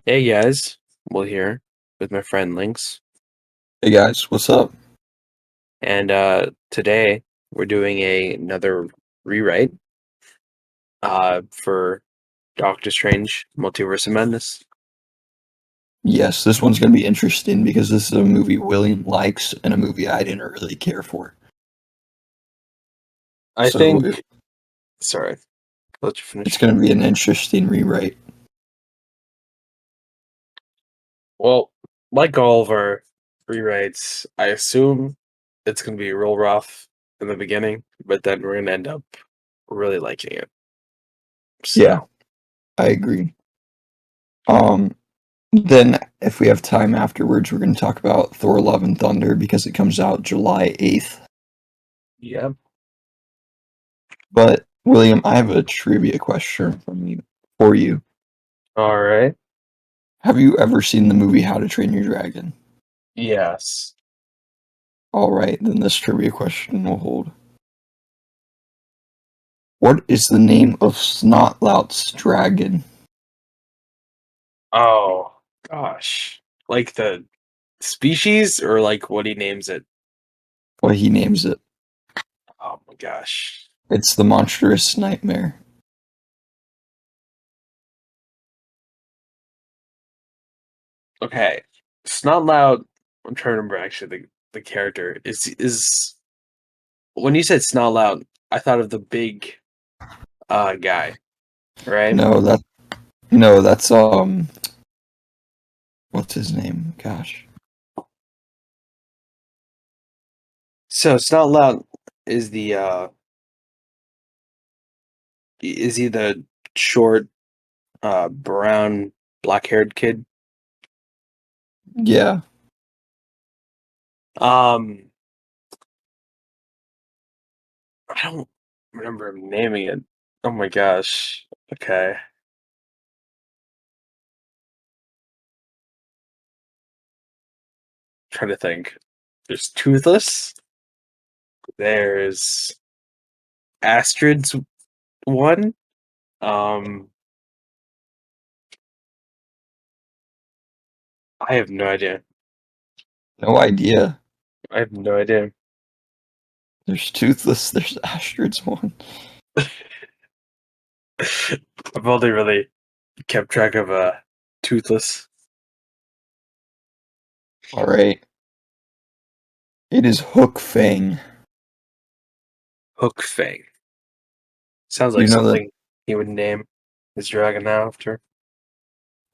Hey guys, Will here with my friend Lynx, Hey guys, what's up? and today we're doing another rewrite for Doctor Strange, Multiverse of Madness. Yes, this one's going to be interesting because this is a movie William likes and a movie I didn't really care for. I So think. Sorry, let you it's finish. going to be an interesting rewrite. Well, like all of our rewrites, I assume it's gonna be real rough in the beginning, but then we're gonna end up really liking it. Yeah, So I agree. Um, then if we have time afterwards, we're going to talk about Thor: Love and Thunder because it comes out July 8th. yeah, But William, I have a trivia question for you. all right, Have you ever seen the movie How to Train Your Dragon? yes. All right, then this trivia question will hold. What is the name of Snotlout's dragon? Oh gosh, like the species or like what he names it? What he names it. Oh my gosh. It's the monstrous nightmare. Okay. It's not loud. I'm trying to remember actually the character. Is when you said it's not loud, I thought of the big guy, right? No, that's what's his name? Gosh. So it's not loud is the is he the short brown black haired kid? Yeah. Um I don't remember him naming it. Oh my gosh. Okay. Trying to think. There's Toothless. There's Astrid's one. Um, I have no idea. No idea. I have no idea. There's Toothless, there's Astrid's one. I've only really kept track of Toothless. Alright. It is Hook Fang. Hook Fang. Sounds Do like you know that? something he would name his dragon after.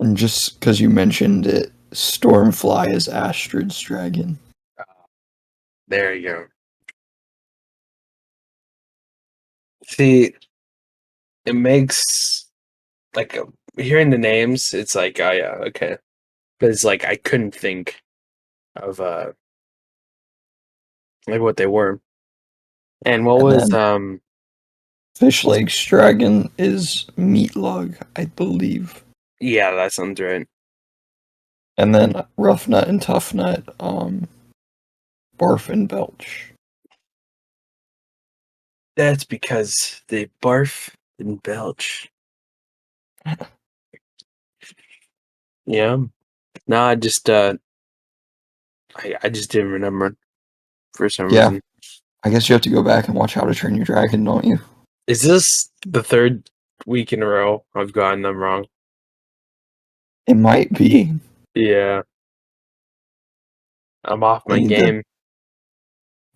And just because you mentioned it, Stormfly is Astrid's dragon. There you go. See, it makes like hearing the names. It's like, oh yeah, okay. But it's like I couldn't think of like what they were. And what And was then Fish Lake's dragon is Meatlug, I believe. yeah, that sounds right. And then Rough Nut and Tough Nut, Barf and Belch. That's because they barf and belch. Yeah. No, I just didn't remember for some Yeah, reason. I guess you have to go back and watch How to Train Your Dragon, don't you? Is this the third week in a row I've gotten them wrong? It might be. Yeah. I'm off my Either. game.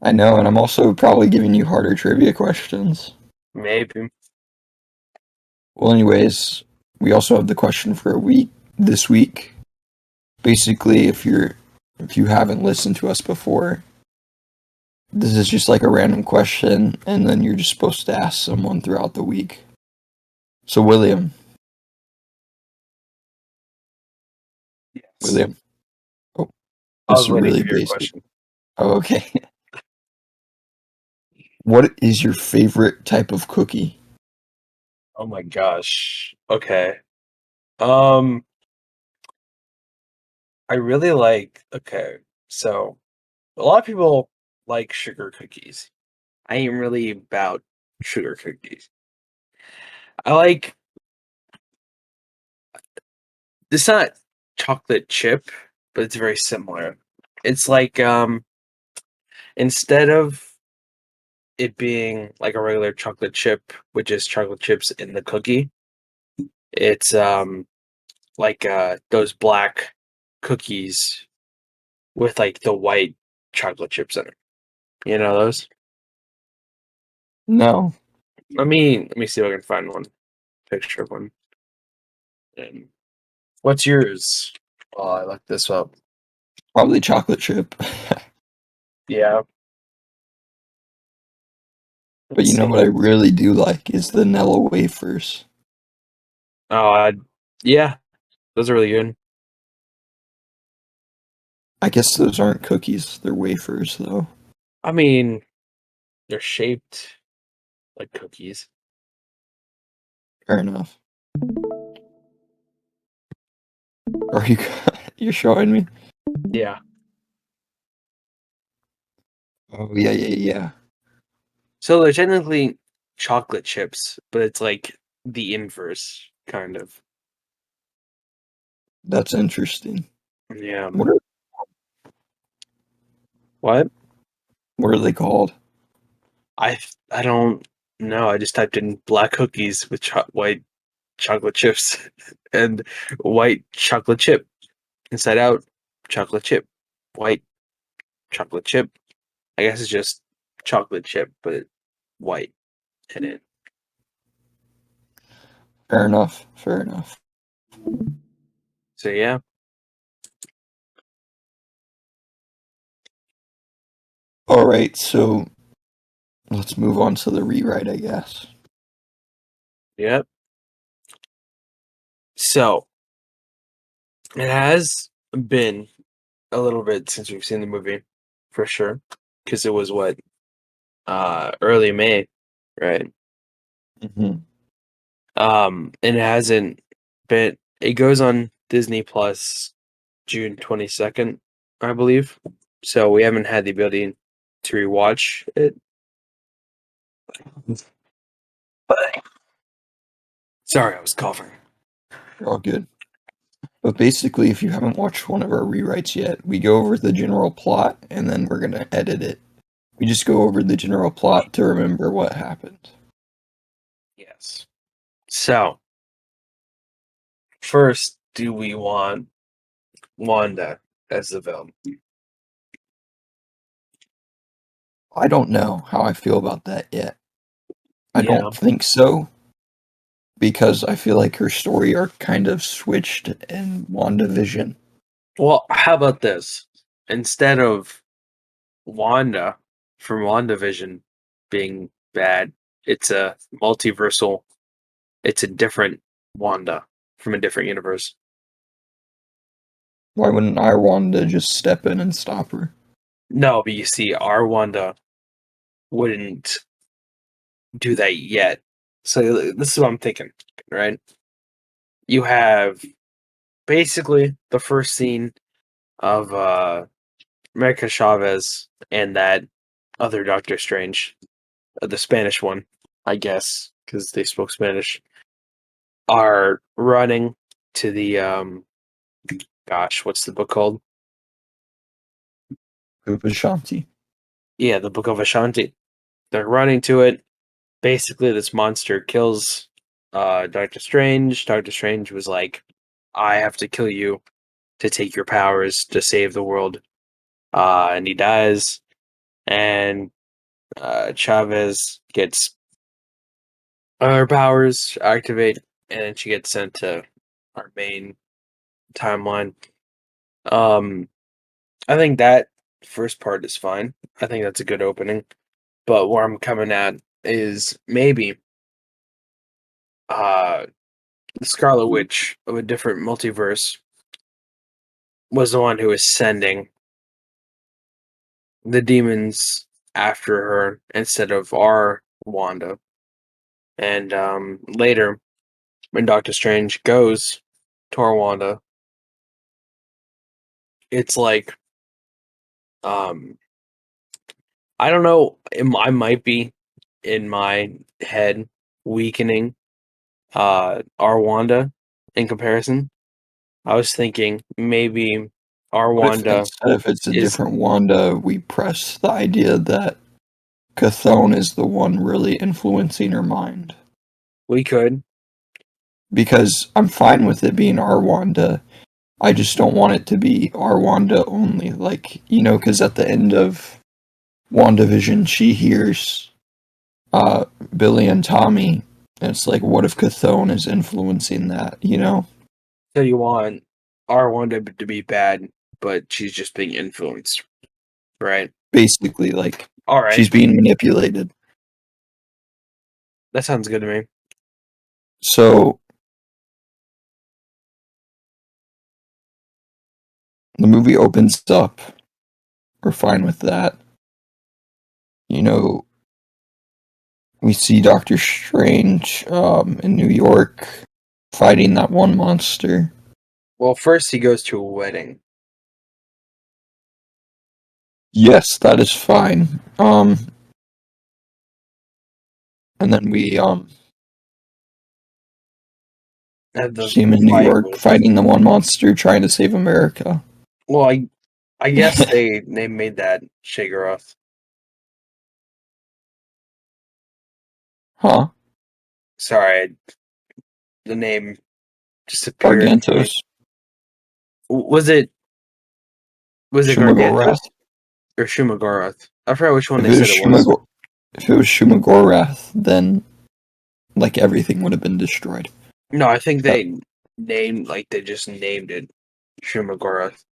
I know, and I'm also probably giving you harder trivia questions. Maybe. Well, anyways, we also have the question for a week this week. Basically, if you haven't listened to us before, this is just like a random question, and then you're just supposed to ask someone throughout the week. So, Yes. William. Oh, I this was is waiting really for your basic. question. Oh, okay. What is your favorite type of cookie? Oh my gosh. Okay. Um, I really like, okay. So, a lot of people like sugar cookies. I ain't really about sugar cookies. I like it's not chocolate chip, but it's very similar. It's like instead of it being like a regular chocolate chip with just chocolate chips in the cookie, it's like those black cookies with like the white chocolate chips in it. You know those? No, Let me see if I can find one picture of one. And what's yours? Oh, I looked this up. probably chocolate chip. Yeah, But you let's know see. what I really do like is the Nella wafers. Oh, yeah, those are really good. I guess those aren't cookies, they're wafers though. I mean, they're shaped like cookies. Fair enough. Are you you're showing me? Yeah. Oh yeah, yeah, yeah. So they're technically chocolate chips, but it's like the inverse, kind of. That's interesting. Yeah. What are What? what are they called? I don't know. I just typed in black cookies with white chocolate chips and white chocolate chip. Inside out, chocolate chip. White chocolate chip. I guess it's just chocolate chip, but white in it. Fair enough. Fair enough. So yeah. All right, so let's move on to the rewrite, I guess. Yep. So it has been a little bit since we've seen the movie, for sure. Because it was what, early May, right? Hmm. And it hasn't been. It goes on Disney Plus June 22nd, I believe. So we haven't had the ability to rewatch it. But sorry, I was coughing. You're all good. But basically, if you haven't watched one of our rewrites yet, we go over the general plot and then we're gonna edit it. We just go over the general plot to remember what happened. Yes. So first, do we want Wanda as the villain? I don't know how I feel about that yet. I Yeah. don't think so because I feel like her story arc kind of switched in WandaVision. Well, how about this? Instead of Wanda from WandaVision being bad, it's a multiversal. It's a different Wanda from a different universe. Why wouldn't I Wanda just step in and stop her? No, but you see, our Wanda wouldn't do that yet. So this is what I'm thinking, right? You have basically the first scene of America Chavez and that other Doctor Strange, the Spanish one, I guess, because they spoke Spanish, are running to the gosh, what's the book called? Ashanti. Yeah, the Book of Ashanti. They're running to it. Basically, this monster kills Doctor Strange. Doctor Strange was like, I have to kill you to take your powers to save the world. And he dies. And Chavez gets her powers activate, and then she gets sent to our main timeline. Um, I think that first part is fine. I think that's a good opening. But where I'm coming at is maybe uh the Scarlet Witch of a different multiverse was the one who was sending the demons after her instead of our Wanda. And later, when Doctor Strange goes to our Wanda, it's like um I don't know. I might be in my head weakening our Wanda in comparison. I was thinking maybe our What if Wanda instead if it's a is. different Wanda, we press the idea that Chthon is the one really influencing her mind? We could. Because I'm fine with it being our Wanda. I just don't want it to be our Wanda only. Like, because at the end of WandaVision, she hears uh, Billy and Tommy. And it's like, what if Chthon is influencing that? So you want our Wanda to be bad, but she's just being influenced, right? Basically, like, All right, she's being manipulated. that sounds good to me. So the movie opens up. We're fine with that. You know, we see Doctor Strange in New York fighting that one monster. Well, first he goes to a wedding. Yes, that is fine. And then we At the see him in New fight York with. fighting the one monster trying to save America. Well, I guess they made that Shigaroth. Huh? Sorry, the name disappeared from me. Gargantos. Was it Gargantos Shumagorath. or Shumagorath? I forgot which one If they it said was it was. If it was Shumagorath, then like everything would have been destroyed. No, I think That, they just named it Shumagorath.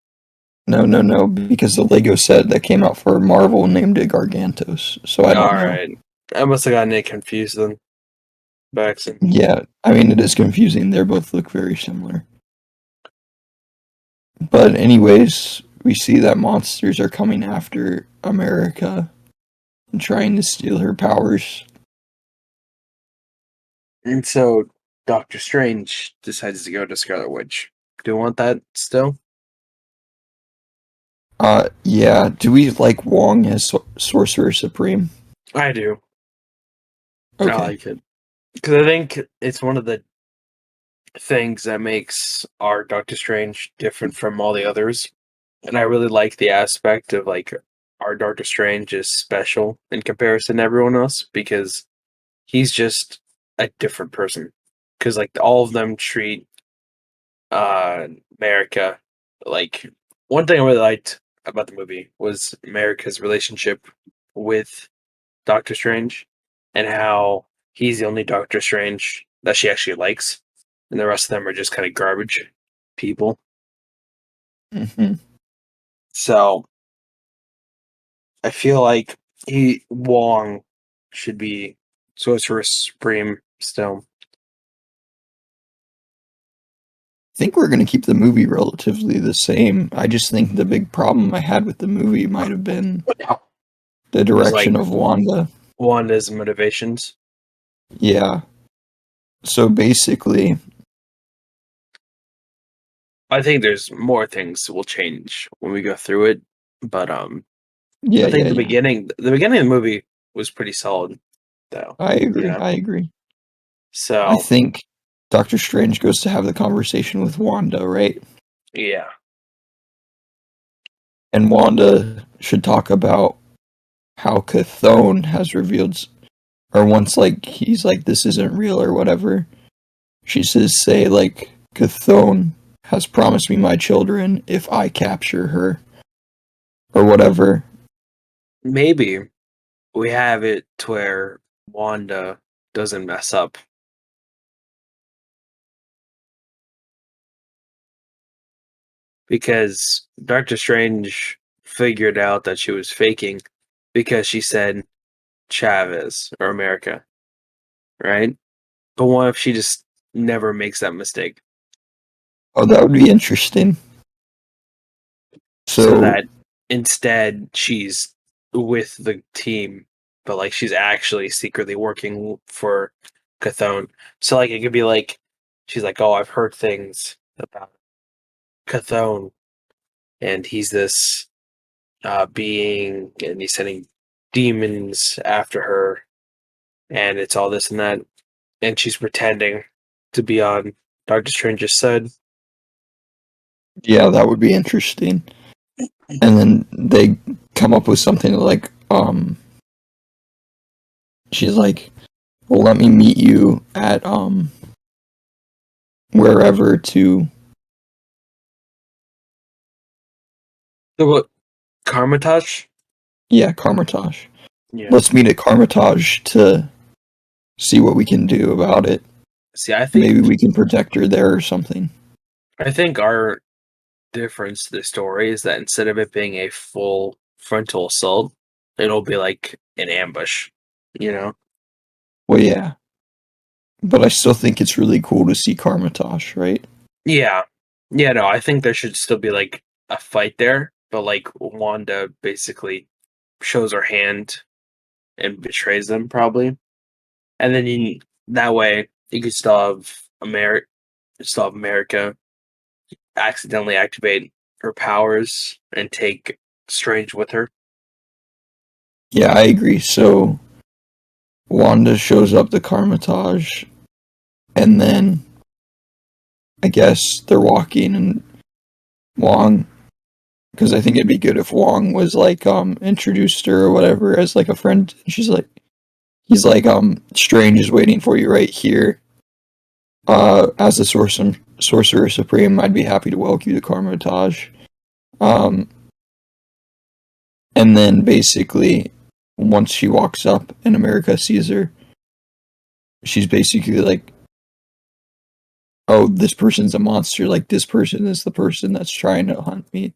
no, because the Lego set that came out for Marvel named it Gargantos. So I don't All know. right, I must have gotten it confused then. By accident. Yeah, I mean it is confusing. They both look very similar. But anyways, we see that monsters are coming after America and trying to steal her powers. And so Doctor Strange decides to go to Scarlet Witch. Do you want that still? Yeah. Do we like Wong as Sorcerer Supreme? I do. I Okay. like it because I think it's one of the things that makes our Doctor Strange different from all the others. And I really like the aspect of like our Doctor Strange is special in comparison to everyone else because he's just a different person. Because like all of them treat uh America like one thing I really liked about the movie was America's relationship with Doctor Strange and how he's the only Doctor Strange that she actually likes, and the rest of them are just kind of garbage people. Hmm. So I feel like Wong should be Sorcerer Supreme still. I think we're going to keep the movie relatively the same. I just think the big problem I had with the movie might have been the Was like direction of Wanda. Wanda's motivations. Yeah. So basically, I think there's more things will change when we go through it, but yeah, I think yeah, yeah. the beginning of the movie was pretty solid, though. I You agree. know, I agree. I so think Doctor Strange goes to have the conversation with Wanda, right? yeah, And Wanda should talk about how Chthon has revealed, or once like he's like this isn't real or whatever. She says, say like Chthon has promised me my children if I capture her or whatever. maybe we have it to where Wanda doesn't mess up because Doctor Strange figured out that she was faking because she said Chavez or America, right? But what if she just never makes that mistake? Oh, that would be interesting. So So that instead she's with the team, but like she's actually secretly working for Chthon. So like it could be like she's like, oh, I've heard things about Chthon, and he's this being, and he's sending demons after her, and it's all this and that, and she's pretending to be on Doctor Strange's side. Yeah, that would be interesting. And then they come up with something like, she's like, well, let me meet you at, wherever to, So what? Karmatosh? yeah, Karmitage. Yeah. Let's meet at Karmitage to see what we can do about it. See, I Maybe think we can protect her there or something. I think our difference to the story is that instead of it being a full frontal assault, it'll be like an ambush. You know? Well, yeah, but I still think it's really cool to see Karmitage, right? Yeah. Yeah, no, I think there should still be like a fight there, but like Wanda basically shows her hand and betrays them probably. And then that way you could still have America accidentally activate her powers and take Strange with her. Yeah, I agree. So Wanda shows up to Karmitage, and then I guess they're walking, and Wong, because I think it'd be good if Wong was like introduced her or whatever as like a friend. And she's like, he's like, Strange is waiting for you right here. As the sorcerer supreme, I'd be happy to welcome you to Karmitage. Um, and then basically, once she walks up and America sees her, she's basically like, oh, this person's a monster. Like, this person is the person that's trying to hunt me.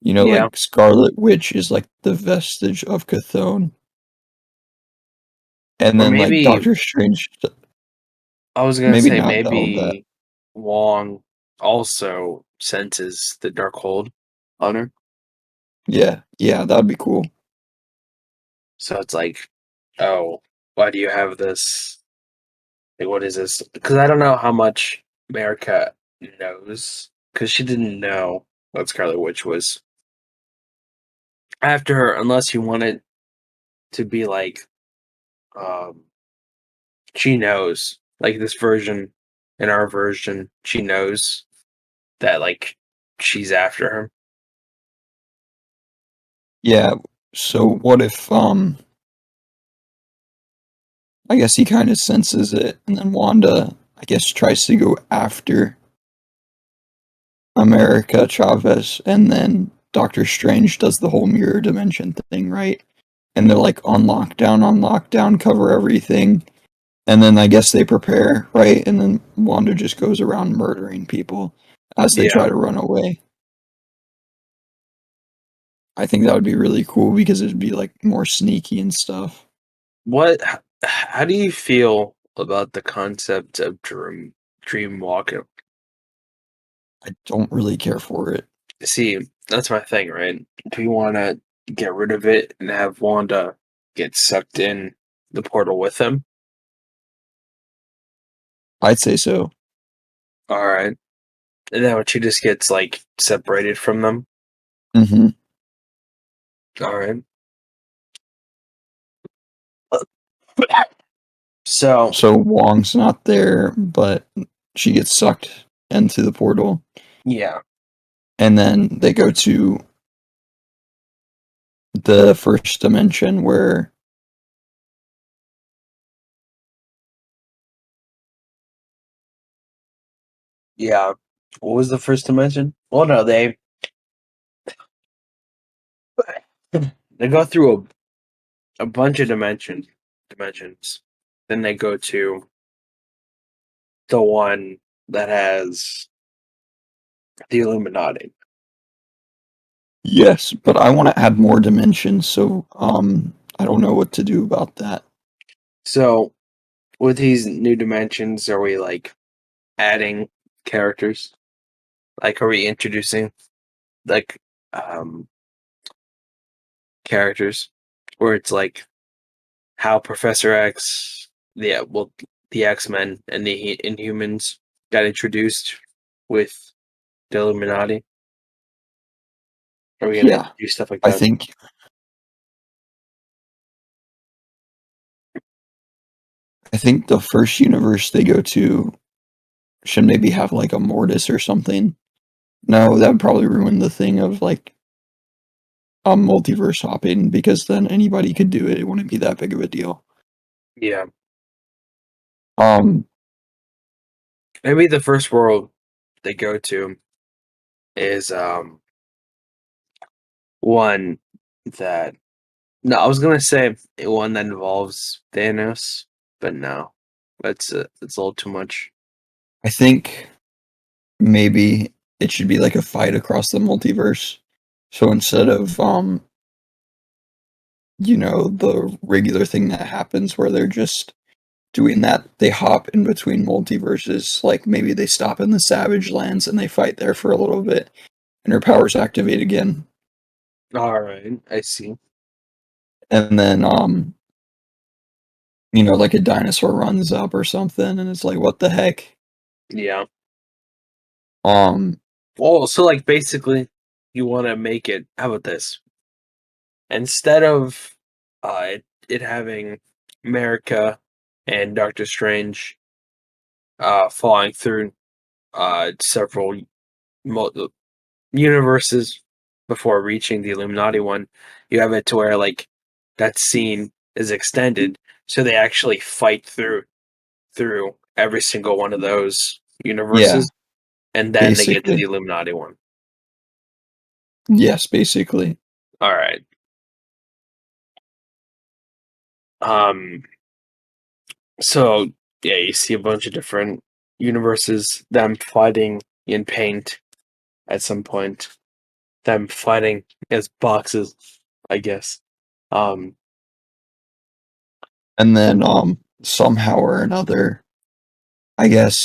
You know, Yeah. like Scarlet Witch is like the vestige of Chthon. And Or then like maybe Doctor Strange, I was gonna maybe say not though, but maybe Wong also senses the dark hold on her. yeah, yeah, that'd be cool. So it's like, oh, why do you have this? Like, what is this? Because I don't know how much America knows. Because she didn't know what Scarlet Witch was after her, unless you want it to be like, um, she knows. Like this version, in our version, she knows that like she's after her. Yeah. So what if I guess he kind of senses it, and then Wanda, I guess, tries to go after America Chavez, and then Doctor Strange does the whole mirror dimension thing, right? And they're like on lockdown, cover everything. And then I guess they prepare, right? And then Wanda just goes around murdering people as they Yeah. try to run away. I think that would be really cool because it'd be like more sneaky and stuff. What? How do you feel about the concept of dream walking? I don't really care for it. See, that's my thing, right? Do you want to get rid of it and have Wanda get sucked in the portal with him? I'd say so. All right, and then when she just gets like separated from them. hmm All right. So So Wong's not there, but she gets sucked into the portal. yeah, And then they go to the first dimension where, yeah. What was the first dimension? Well, no, they go through a bunch of dimensions. Then they go to the one that has the Illuminati. yes, but I want to add more dimensions, so I don't know what to do about that. So with these new dimensions, are we like adding characters? Like, are we introducing like um characters where it's like how Professor X, the X Men and the Inhumans got introduced with the Illuminati? Are we gonna Yeah, do stuff like I that? think I think the first universe they go to should maybe have like a Mortis or something. No, that would probably ruin the thing of like multiverse hopping because then anybody could do it. It wouldn't be that big of a deal. Yeah. Um, Maybe the first world they go to is one that no, I was gonna say one that involves Thanos, but no, it's a little too much. I think maybe it should be like a fight across the multiverse. So instead of the regular thing that happens where they're just doing that, they hop in between multiverses. Like maybe they stop in the Savage Lands and they fight there for a little bit, and her powers activate again. All right, I see. And then like a dinosaur runs up or something, and it's like, what the heck? Yeah. Um, Well, so like basically, you want to make it. How about this? Instead of it having America and Doctor Strange falling through several mul- universes before reaching the Illuminati one, you have it to where like that scene is extended, so they actually fight through every single one of those yeah, universes, and then they get to the basically, Illuminati one. yes, basically. All right. Um. So yeah, you see a bunch of different universes, them fighting in paint at some point, them fighting as boxes, I guess. Um. And then somehow or another, I guess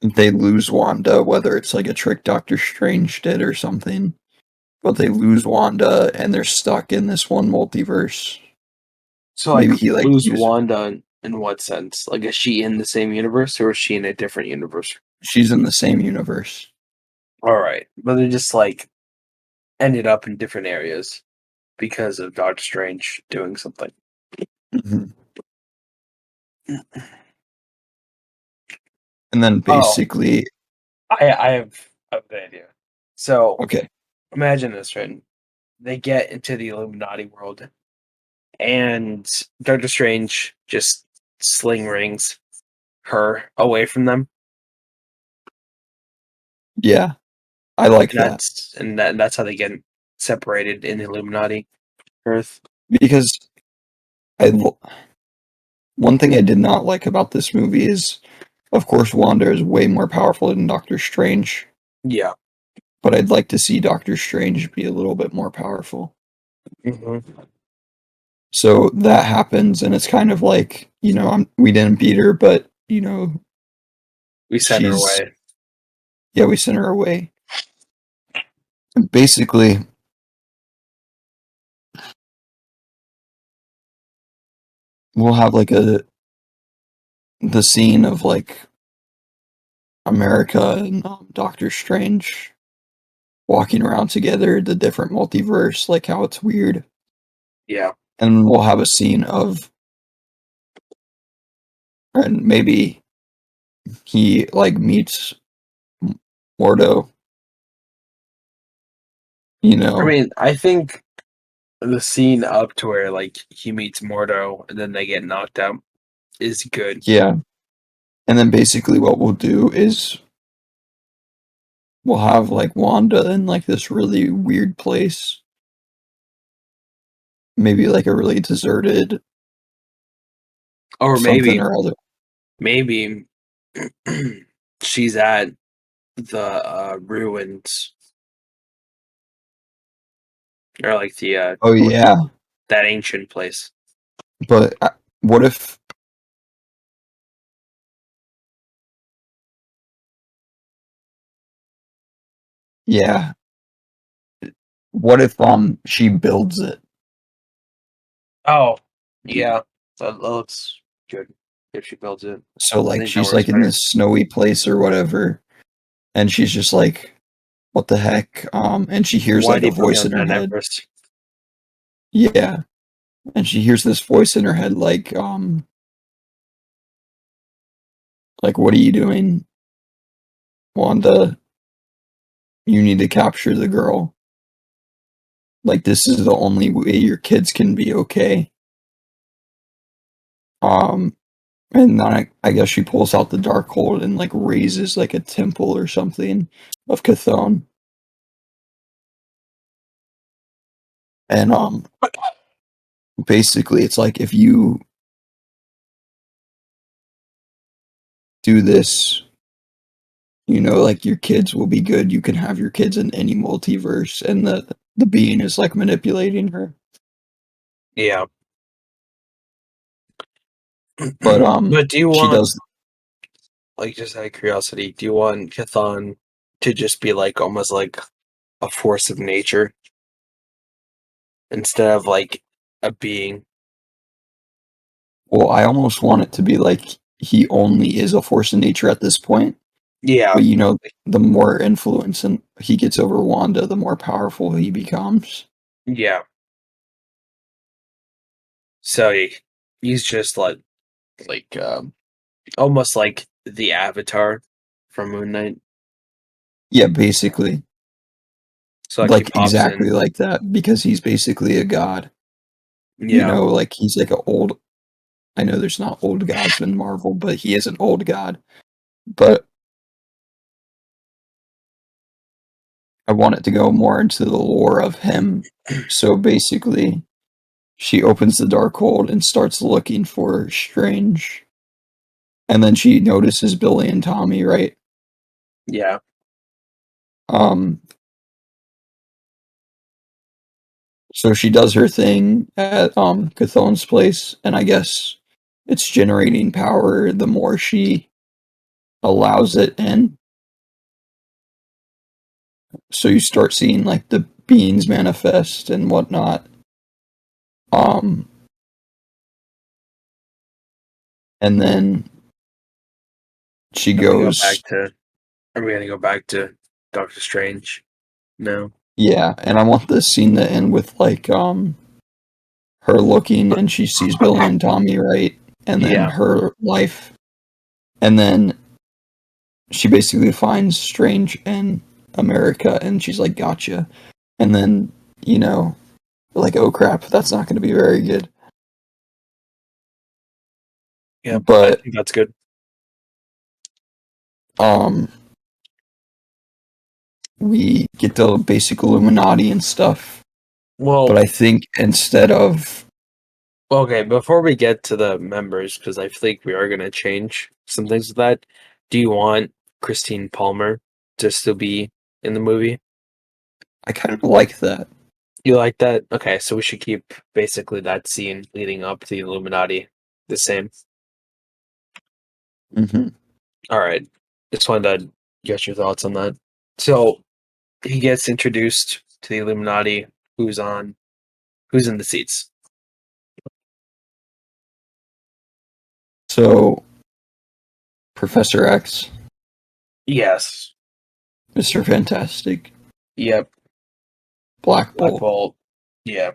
they lose Wanda, whether it's like a trick Doctor Strange did or something. But they lose Wanda and they're stuck in this one multiverse. So like Maybe he like lose use Wanda in what sense? Like is she in the same universe or is she in a different universe? she's in the same universe. All right, but they just like ended up in different areas because of Doctor Strange doing something. Mhm. And then Oh, basically, I have a good idea. So okay, imagine this, right? They get into the Illuminati world, and Doctor Strange just sling rings her away from them. yeah, I like And that that's how they get separated in the Illuminati Earth. because I one thing I did not like about this movie is, of course, Wanda is way more powerful than Doctor Strange, Yeah. but I'd like to see Doctor Strange be a little bit more powerful. Hmm. So that happens, and it's kind of like, we didn't beat her, but We sent her she's away. yeah, we sent her away. And basically, we'll have like the scene of like America and Doctor Strange walking around together, the different multiverse, like how it's weird, Yeah. and we'll have a scene of, and maybe he like meets Mordo, you I know, mean, I think the scene up to where like he meets Mordo and then they get knocked out is good. yeah. And then basically what we'll do is we'll have like Wanda in like this really weird place, maybe like a really deserted Or something maybe or other. maybe she's at the ruins or like the Oh yeah, that ancient place. but what if yeah, what if she builds it? Oh, yeah, that looks good if she builds it. So I like think that she's works like in better. this snowy place or whatever, and she's just like, what the heck? And she hears Why like do a you put me voice on in her Mount head. Everest? Yeah. And she hears this voice in her head like, what are you doing? Wanda, you need to capture the girl. Like, this is the only way your kids can be okay. Um, and then I guess she pulls out the Darkhold and like raises like a temple or something of Chthon. And basically it's like if you do this, like your kids will be good. You can have your kids in any multiverse, and the being is like manipulating her. Yeah. But But do you she want, does. like, just out of curiosity, do you want Chthon to just be like almost like a force of nature instead of like a being? Well, I almost want it to be like he only is a force of nature at this point. Yeah. But the more influence and he gets over Wanda, the more powerful he becomes. Yeah. So he's just like almost like the Avatar from Moon Knight. Yeah, basically. So like he Like pops exactly in. like that because he's basically a god. Yeah. Like he's like an old. I know there's not old gods in Marvel, but he is an old god. But I want it to go more into the lore of him. So basically, she opens the Darkhold and starts looking for Strange. And then she notices Billy and Tommy, right? Yeah. Um, so she does her thing at Chthon's place, and I guess it's generating power the more she allows it in. So you start seeing like the beings manifest and whatnot. Um, and then she Are we go back goes, to are we gonna go back to Doctor Strange? No. yeah, and I want this scene to end with like her looking and she sees Billy and Tommy, right? And then Yeah. her life, and then she basically finds Strange in America, and she's like, "Gotcha." And then like, oh crap, that's not going to be very good. Yep. I But think that's good. um, we get the basic Illuminati and stuff. But Well, I think instead of okay, before we get to the members, because I think we are gonna change some things with that, do you want Christine Palmer to still be in the movie? I kind of like that. You like that? Okay, so we should keep basically that scene leading up to the Illuminati the same. Hmm. All right. Just wanted to get your thoughts on that. So he gets introduced to the Illuminati. Who's in the seats? So Professor X, Yes. Mr. Fantastic, Yep. Black Black Bolt. Bolt. Yeah.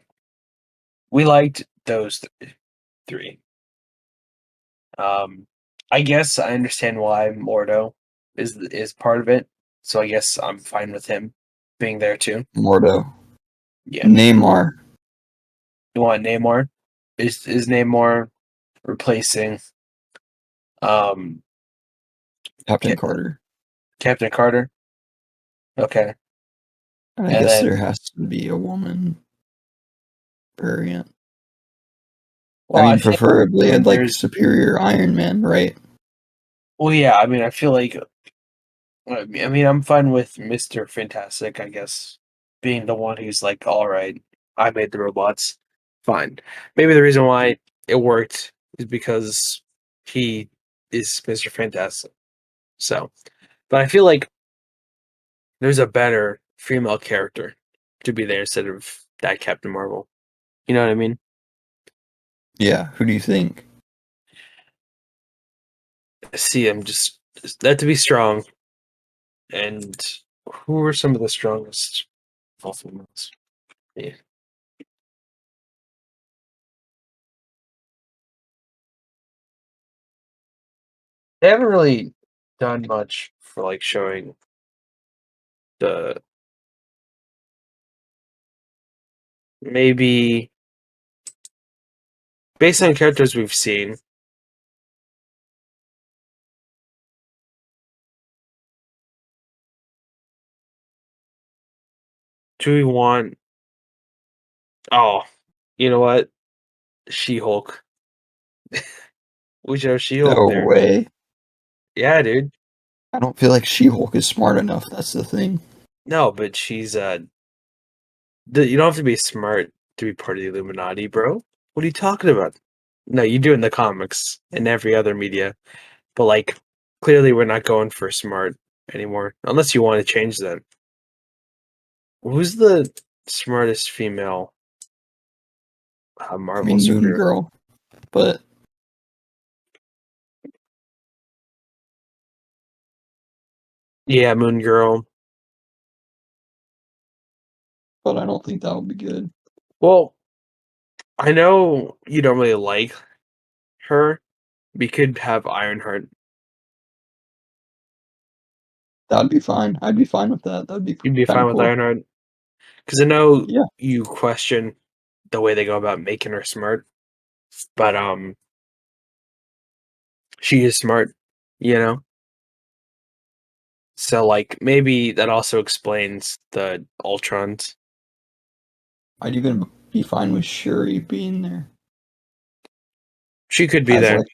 We liked those three. Um, I guess I understand why Mordo is part of it. So I guess I'm fine with him being there too. Mordo, Yeah. Neymar, You want Namor? Is Namor replacing um Captain Ca- Carter. Captain Carter? Okay. And I And guess there then, has to be a woman variant. I well, I mean, feel preferably like I'd like there's, Superior Iron Man, right? well, yeah, I mean, I feel like, I mean, I'm fine with Mr. Fantastic, I guess, being the one who's like, all right, I made the robots. Fine. Maybe the reason why it worked is because he is Mr. Fantastic. So, but I feel like there's a better female character to be there instead of that Captain Marvel. You know what I mean? Yeah, who do you think? See, I'm just that to be strong. And who are some of the strongest all females? Yeah. They haven't really. done much for like showing the maybe based on characters we've seen. Do we want? Oh, you know what? She-Hulk. We should have She-Hulk No there. way. Yeah, dude. I don't feel like She-Hulk is smart enough. That's the thing. No, but she's you don't have to be smart to be part of the Illuminati, bro. What are you talking about? No, you do in the comics and every other media, but like clearly we're not going for smart anymore, unless you want to change that. Who's the smartest female I Marvel mean, Moon superhero? Girl, but Yeah, Moon Girl. I don't think that would be good. Well, I know you don't really like her. We could have Ironheart. That'd be fine. I'd be fine with that. That'd be You'd be kind fine of with cool. Ironheart because I know Yeah, you question the way they go about making her smart, but she is smart, you know. So like maybe that also explains the Ultrons. I'd even be fine with Shuri being there She could be as there. like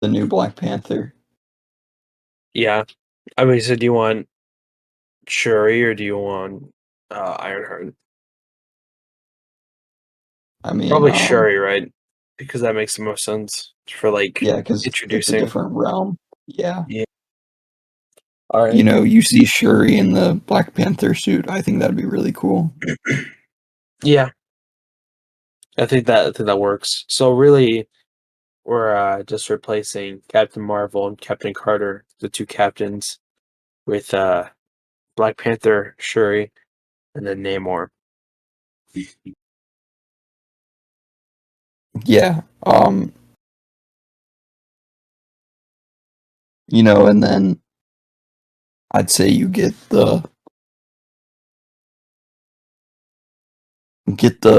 the new Black Panther. Yeah. I mean, so do you want Shuri or do you want Ironheart? I mean, Probably Shuri, right? Because that makes the most sense for like yeah, because it's a introducing. different realm. Yeah. Yeah. All You right. know, you see Shuri in the Black Panther suit. I think that'd be really cool. Yeah, I think that works. So really, we're just replacing Captain Marvel and Captain Carter, the two captains, with Black Panther, Shuri, and then Namor. Yeah. You know, and then I'd say you get the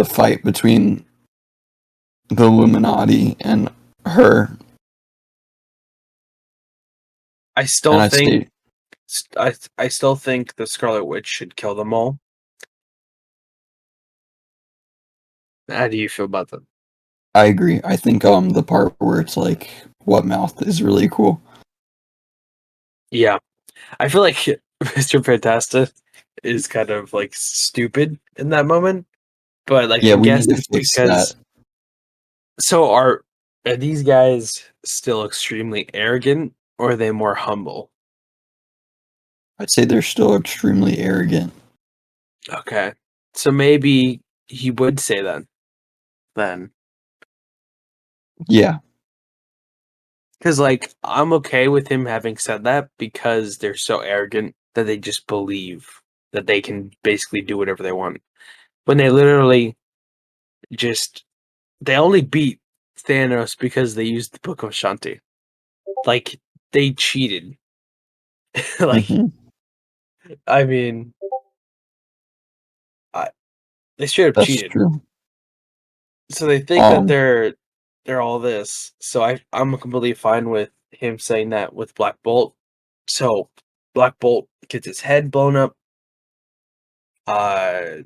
fight between the Illuminati and her, I and still I'd think say I still think the Scarlet Witch should kill them all. How do you feel about that? I agree. I think the part where it's like what mouth is really cool. Yeah, I feel like Mr. Fantastic is kind of like stupid in that moment, but like I Yeah, we guess need to it's fix that. because so are these guys still extremely arrogant or are they more humble? I'd say they're still extremely arrogant. Okay. So maybe he would say that then. Yeah. Because, like, I'm okay with him having said that because they're so arrogant that they just believe that they can basically do whatever they want. When they literally just, they only beat Thanos because they used the Book of Shanti. Like, they cheated. Like, Hmm. I mean, I, they straight up That's cheated. true. So they think that Um, they're all this. So I'm completely fine with him saying that with Black Bolt. So Black Bolt gets his head blown up. Uh,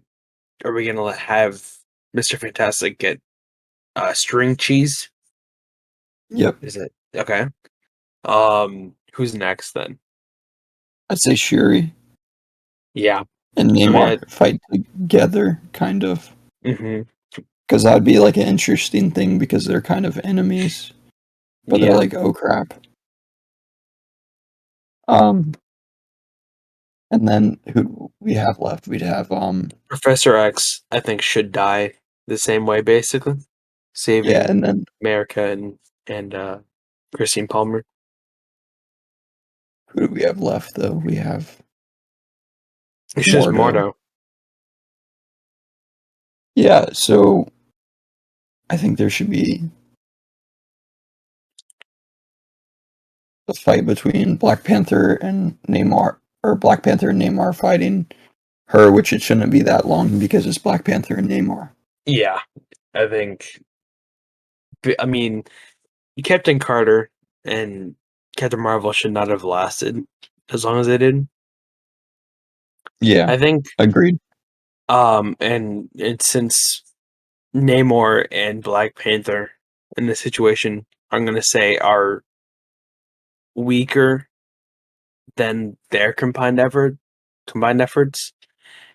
are we gonna have Mr. Fantastic get string cheese? yep. Is it okay? Who's next then? I'd say Shuri Yeah, and I mean, Neymar fight together, kind of. mhm, Because that'd be like an interesting thing because they're kind of enemies, but they're yeah. like, oh crap. Um, and then who we have left? We'd have Professor X, I think, should die the same way, basically, yeah, saving and then America and Christine Palmer. who do we have left though? We have It's just Mordo. Mordo. Yeah, so I think there should be a fight between Black Panther and Namor, or Black Panther and Namor fighting her, which it shouldn't be that long because it's Black Panther and Namor. Yeah, I think. I mean, Captain Carter and Captain Marvel should not have lasted as long as they did. Yeah, I think. agreed. And since Namor and Black Panther in this situation, I'm gonna say are weaker than their combined efforts,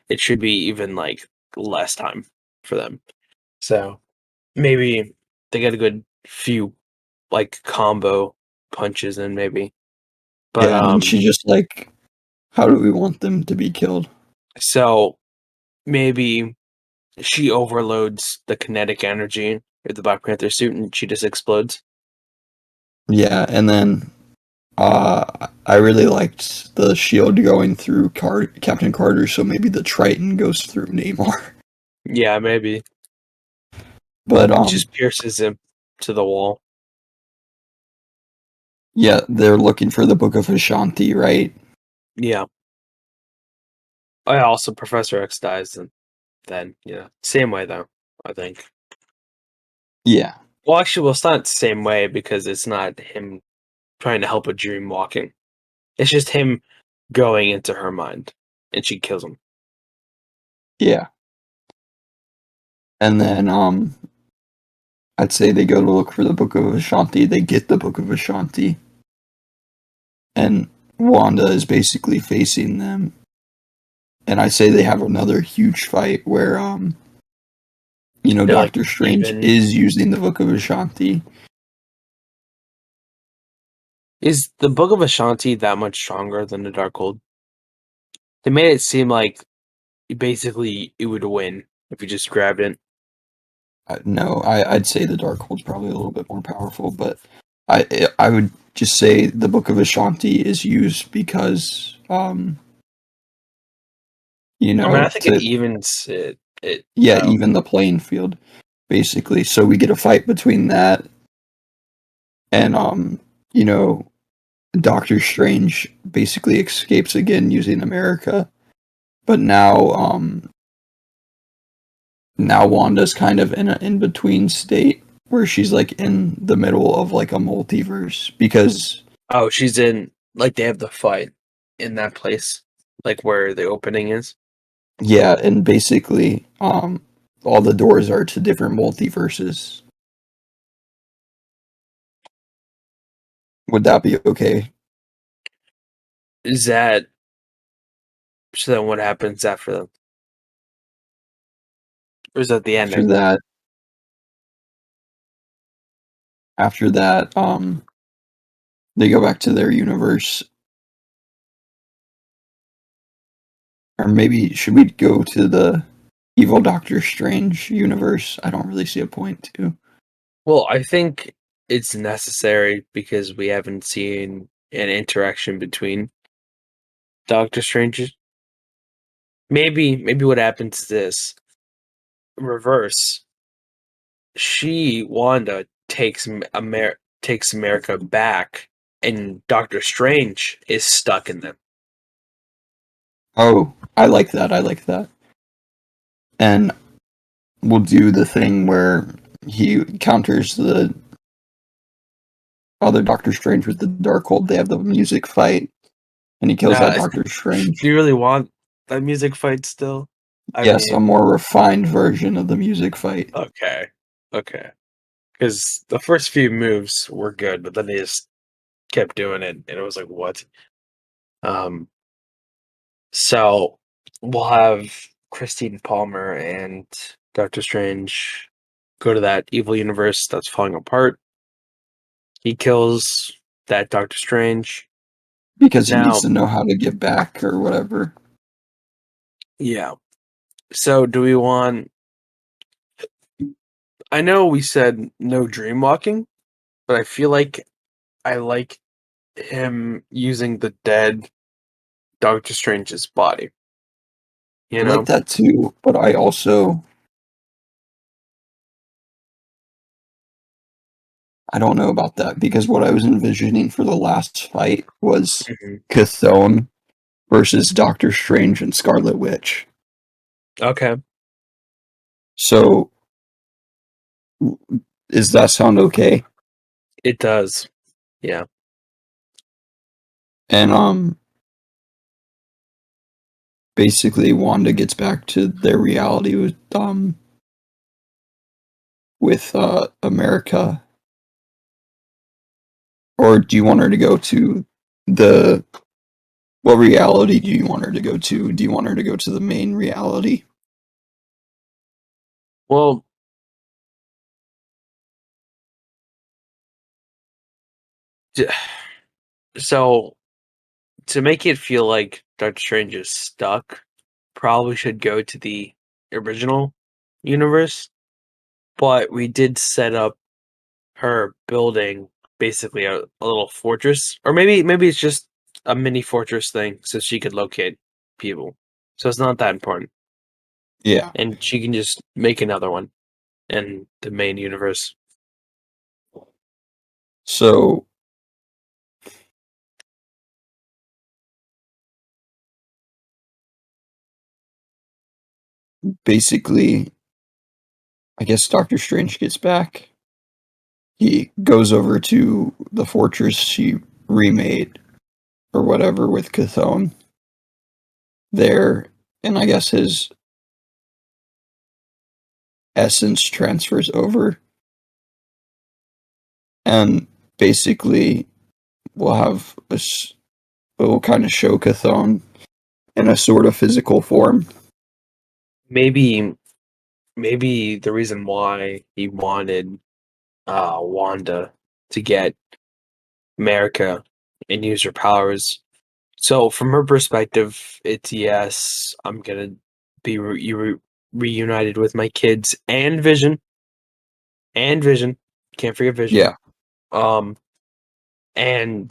it should be even like less time for them. So maybe they get a good few like combo punches in maybe. But Yeah, and then she just like, how do we want them to be killed? so maybe she overloads the kinetic energy of the Black Panther suit and she just explodes. Yeah, and then I really liked the shield going through Captain Carter, so maybe the Triton goes through Namor. Yeah, maybe. But It just pierces him to the wall. yeah, they're looking for the Book of Ashanti, right? Yeah. I also Professor X dies and then, yeah. Same way though, I think. Yeah, Well actually well it's not the same way because it's not him trying to help a dream walking. It's just him going into her mind and she kills him. yeah. And then I'd say they go to look for the Book of Ashanti. They get the Book of Ashanti, and Wanda is basically facing them. And I say they have another huge fight where They're like Doctor Strange even is using the Book of Ashanti. is the Book of Ashanti that much stronger than the Darkhold? They made it seem like basically it would win if you just grabbed it. No, I'd say the Darkhold's probably a little bit more powerful, but I would just say the Book of Ashanti is used because I mean, I think it to evens it yeah, out. even the playing field basically. So we get a fight between that and you know, Doctor Strange basically escapes again using America, but now Wanda's kind of in an in between state where she's like in the middle of like a multiverse because Oh, she's in like they have the fight in that place, like where the opening is. yeah, and basically all the doors are to different multiverses. Would that be okay? Is that so? Then what happens after them? Or is that the After ending? that after that they go back to their universe, or maybe should we go to the evil Doctor Strange universe? I don't really see a point to. Well, I think it's necessary because we haven't seen an interaction between Doctor Strange. Maybe what happens is this reverse. Wanda takes America back, and Doctor Strange is stuck in them. Oh, I like that. I like that. And we'll do the thing where he counters the other Doctor Strange with the Darkhold. They have the music fight, and he kills that Do Doctor Strange. you really want that music fight still? I Yes, a mean, more refined version of the music fight. okay, okay. Because the first few moves were good, but then they just kept doing it, and it was like, what? Um, so we'll have Christine Palmer and Doctor Strange go to that evil universe that's falling apart. He kills that Doctor Strange. Because he needs Now, to know how to give back or whatever. yeah. So do we want? I know we said no dream walking, but I feel like I like him using the dead Doctor Strange's body. I You like know? that too, but I also I don't know about that because what I was envisioning for the last fight was Mhm. Chthon versus Doctor Strange and Scarlet Witch. Okay, So, does that sound okay? it does. Yeah. And basically, Wanda gets back to their reality with America. Or do you want her to go to the what reality do you want her to go to? Do you want her to go to the main reality? Well, d- so to make it feel like Doctor Strange is stuck, probably should go to the original universe. But we did set up her building basically a little fortress, or maybe it's just a mini fortress thing, so she could locate people. So it's not that important, Yeah. and she can just make another one in the main universe. So basically, I guess Doctor Strange gets back. He goes over to the fortress she remade or whatever with Chthon there, and I guess his essence transfers over, and basically we'll have it will kind of show Chthon in a sort of physical form. Maybe maybe the reason why he wanted Wanda to get America and use her powers. So from her perspective, it's yes, I'm gonna be reunited with my kids and Vision. Can't forget Vision. Yeah, Um, and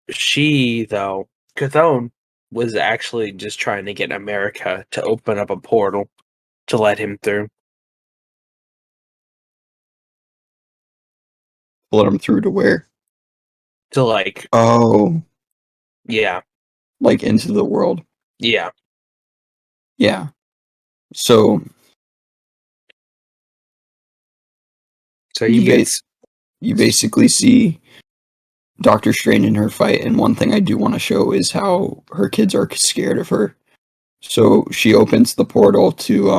she though, Chthon was actually just trying to get America to open up a portal to let him through. let him through to where? To like, Oh, yeah, like into the world. yeah. Yeah. So So you he base gets you basically see Doctor Strange in her fight, and one thing I do want to show is how her kids are scared of her. So she opens the portal to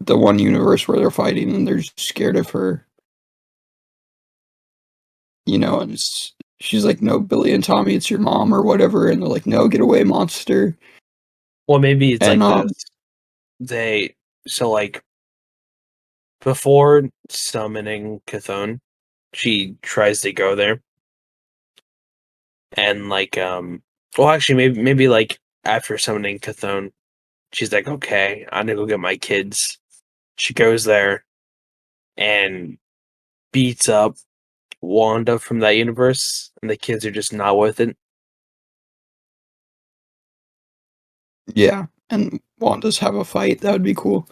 the one universe where they're fighting, and they're scared of her. And she's like, "No, Billy and Tommy, it's your mom or whatever," and they're like, "No, get away, monster!" well, maybe it's And like this. They so like before summoning Chthon, she tries to go there and well actually maybe like after summoning Chthon, she's like, okay, I'm gonna go get my kids. She goes there and beats up Wanda from that universe, and the kids are just not with it. yeah, and Wanda's have a fight. That would be cool.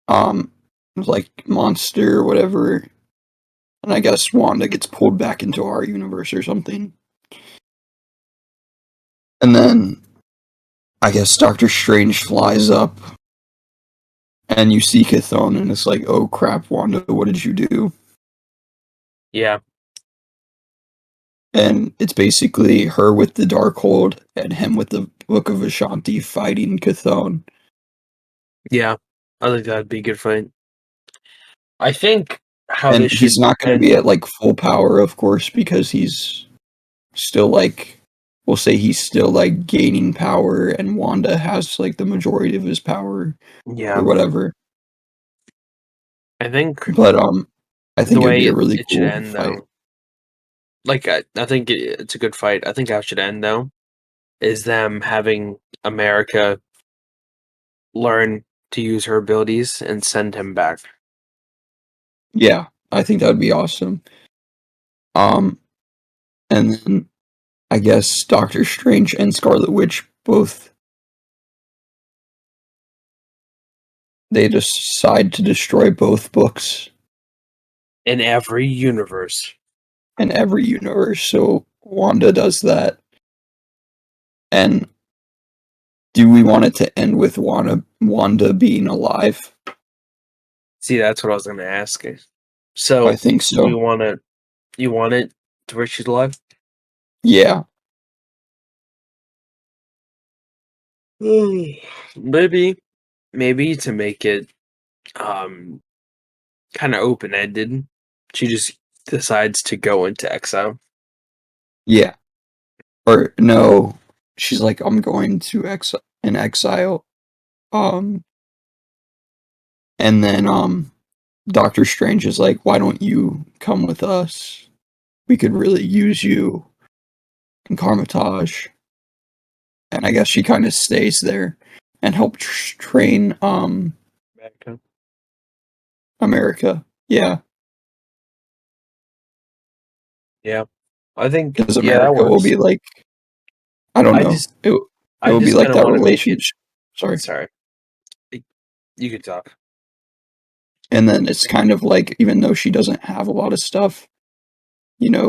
Um, like monster or whatever. And I guess Wanda gets pulled back into our universe or something. And then I guess Doctor Strange flies up and you see Chthon and it's like, oh crap, Wanda, what did you do? Yeah, And it's basically her with the Darkhold and him with the Book of Ashanti fighting Chthon. yeah, I think that'd be a good fight. I think how And this he's should not going to be end. at like full power, of course, because he's still like, we'll say he's still like gaining power and Wanda has like the majority of his power or Yeah, whatever. I think But I the think it would way be a really it should cool end fight. though, like I think it's a good fight. I think how it should end though is them having America learn to use her abilities and send him back. Yeah, I think that would be awesome. Um, and then I guess Doctor Strange and Scarlet Witch both they decide to destroy both books In every universe. in every universe. So Wanda does that. And do we want it to end with Wanda being alive? See, that's what I was going to ask you. I So, think so. you want it to where she's alive? Yeah. Maybe to make it um kind of open ended. She just decides to go into exile. Yeah. Or no, she's like, I'm going to exile. Um, and then Doctor Strange is like, why don't you come with us? We could really use you in Carmitage. And I guess she kind of stays there and helps train America. America. Yeah, Yeah, I think because that America will works. be like, I don't I know. just It I will be just like kind of that want to make it. relationship. Sorry. Sorry, you could talk. And then it's kind of like, even though she doesn't have a lot of stuff,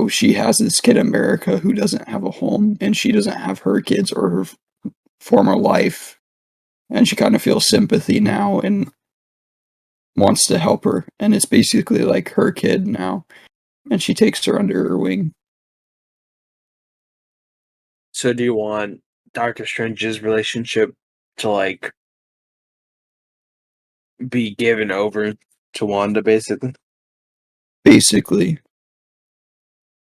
she has this kid America who doesn't have a home, and she doesn't have her kids or her former life, and she kind of feels sympathy now and wants to help her, and it's basically like her kid now, and she takes her under her wing. So, do you want Doctor Strange's relationship to like be given over to Wanda, basically? Basically,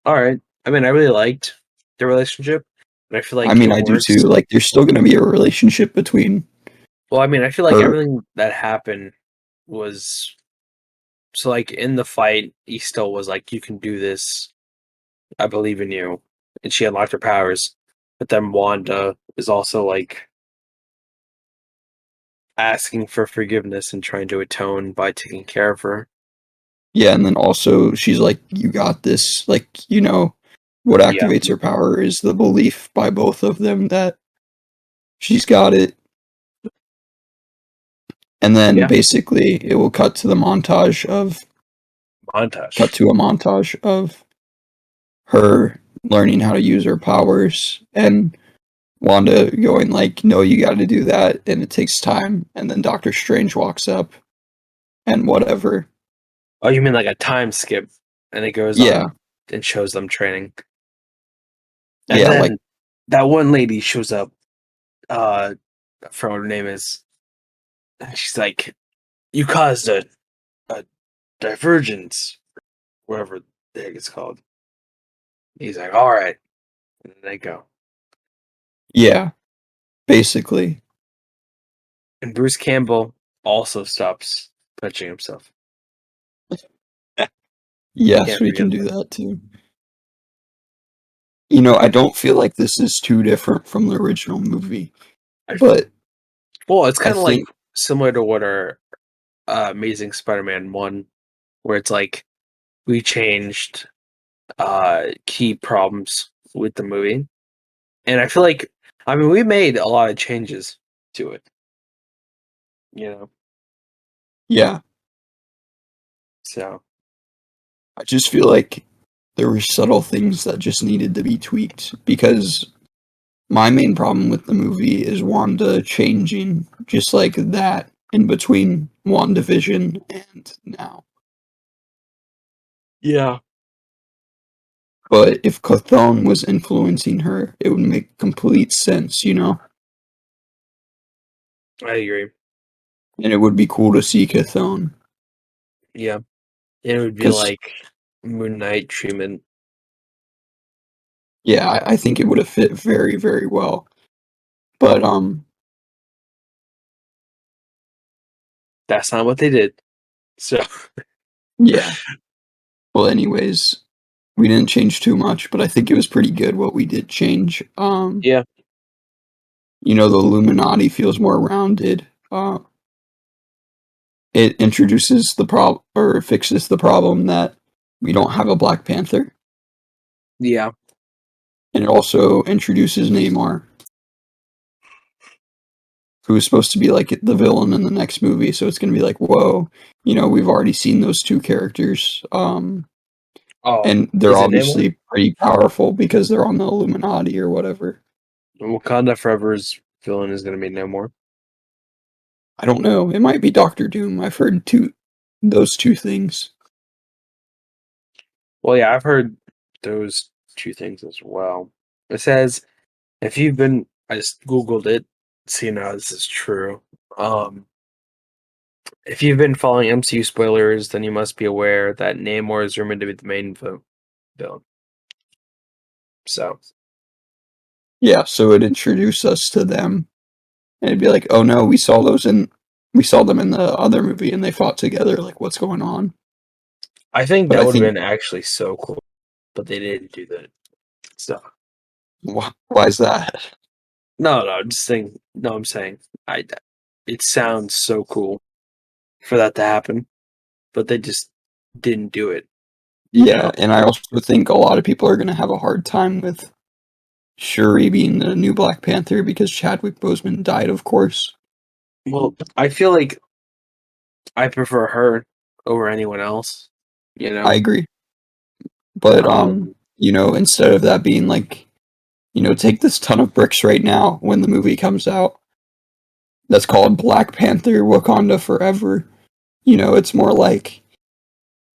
All right. I mean, I really liked the relationship, but I feel I like mean, it I do too. works. Like, there's still going to be a relationship between Well, I mean, I feel like her. everything that happened was so like in the fight, he still was like, "You can do this. I believe in you," and she unlocked her powers. But then Wanda is also like asking for forgiveness and trying to atone by taking care of her. Yeah, and then also she's like, "You got this." Like, what Yeah, activates her power is the belief by both of them that she's got it. And then yeah. basically it will cut Montage. to a montage of her learning how to use her powers and Wanda going like, "No, you got to do that," and it takes time. And then Doctor Strange walks up and whatever. Oh, you mean like a time skip, and it goes Yeah, on and shows them training, and yeah, like then that one lady shows up. I forgot what her name is. And she's like, "You caused a divergence, whatever the heck it's called." He's like, "All right," and then they go. yeah, basically. And Bruce Campbell also stops punching himself. Yes, Can't we forget can do that. that too. I don't feel like this is too different from the original movie, but Well, it's I kind of like think similar to what our Amazing Spider-Man 1, where it's like we changed key problems with the movie. And I feel like, I mean, we made a lot of changes to it, you know? yeah, So, I just feel like there were subtle things that just needed to be tweaked because my main problem with the movie is Wanda changing just like that in between WandaVision and now. yeah, But if Chthon was influencing her, it would make complete sense. I agree. And it would be cool to see Chthon. Yeah. It would be Because, like Moon Knight treatment. yeah, I think it would have fit very, very well. But, That's not what they did. So, yeah. Well, anyways, we didn't change too much, but I think it was pretty good what we did change. yeah, The Illuminati feels more rounded. It introduces the problem or fixes the problem that we don't have a Black Panther, yeah. and it also introduces Neymar. who's supposed to be like the villain in the next movie. So it's going to be like, whoa, we've already seen those two characters. Oh, And they're is it Namor? obviously pretty powerful because they're on the Illuminati or whatever. Wakanda Forever's villain is going to be Namor. I don't know. It might be Doctor Doom. I've heard those two things. Well, yeah, I've heard those two things as well. It says if you've been, I just googled it, see now this is true. If you've been following MCU spoilers, then you must be aware that Namor is rumored to be the main villain. So Yeah, so it introduced us to them, and it'd be like, oh no, we saw them in the other movie, and they fought together. Like, what's going on? I think But that I would have think been actually so cool, but they didn't do that. So why is that? no, I'm saying I. It sounds so cool for that to happen, but they just didn't do it. You Yeah, know. and I also think a lot of people are going to have a hard time with Shuri being the new Black Panther because Chadwick Boseman died, of course. Well, I feel like I prefer her over anyone else. You I know. agree, but Um. instead of that being like, take this ton of bricks right now when the movie comes out. That's called Black Panther Wakanda Forever. It's more like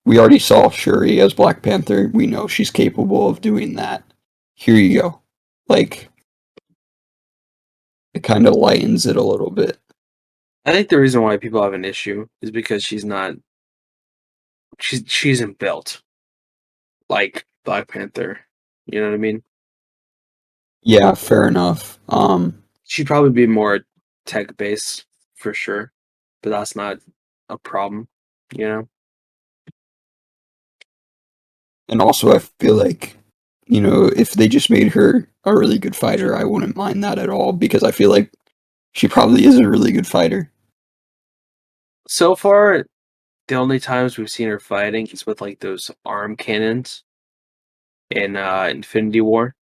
we already saw Shuri as Black Panther. We know she's capable of doing that. Here you go. Like, it kind of lightens it a little bit. I think the reason why people have an issue is because she's not. She isn't built like Black Panther. You know what I mean? Yeah, fair enough. She'd probably be more tech based for sure, but that's not a problem. You know? And also I feel like, if they just made her a really good fighter, I wouldn't mind that at all because I feel like she probably is a really good fighter. So far, the only times we've seen her fighting is with like those arm cannons in Infinity War,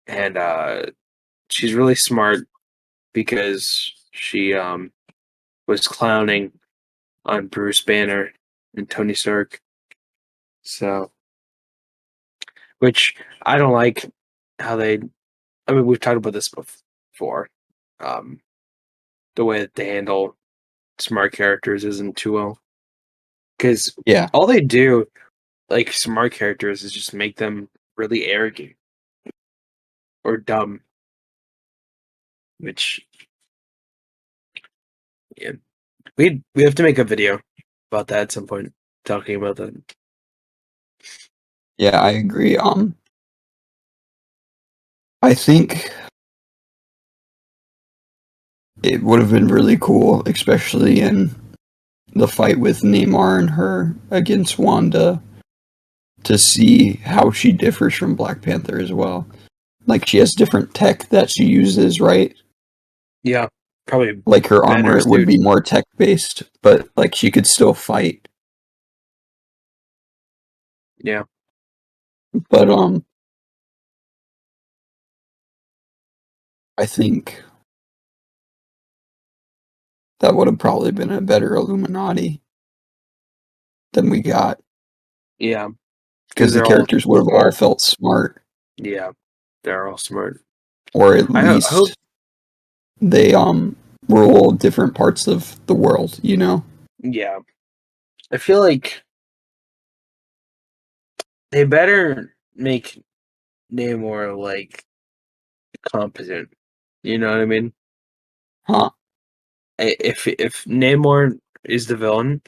and she's really smart because she was clowning on Bruce Banner and Tony Stark. So, which I don't like how they. I mean, we've talked about this before. Um, the way that they handle smart characters isn't too well because Yeah, all they do, like smart characters, is just make them really arrogant or dumb. Which, yeah, we have to make a video about that at some point, talking about that. yeah, I agree. I think it would have been really cool, especially in the fight with Neymar and her against Wanda, to see how she differs from Black Panther as well. Like she has different tech that she uses, right? Yeah, probably Like her better armor would suit. be more tech based, but like she could still fight. Yeah, But I think that would have probably been a better Illuminati than we got yeah, because because the they're all characters would have all smart. felt smart, Yeah, they're all smart. or at I hope. least they rule different parts of the world. Yeah, I feel like they better make Namor like competent. You know what I mean? Huh? If Namor is the villain,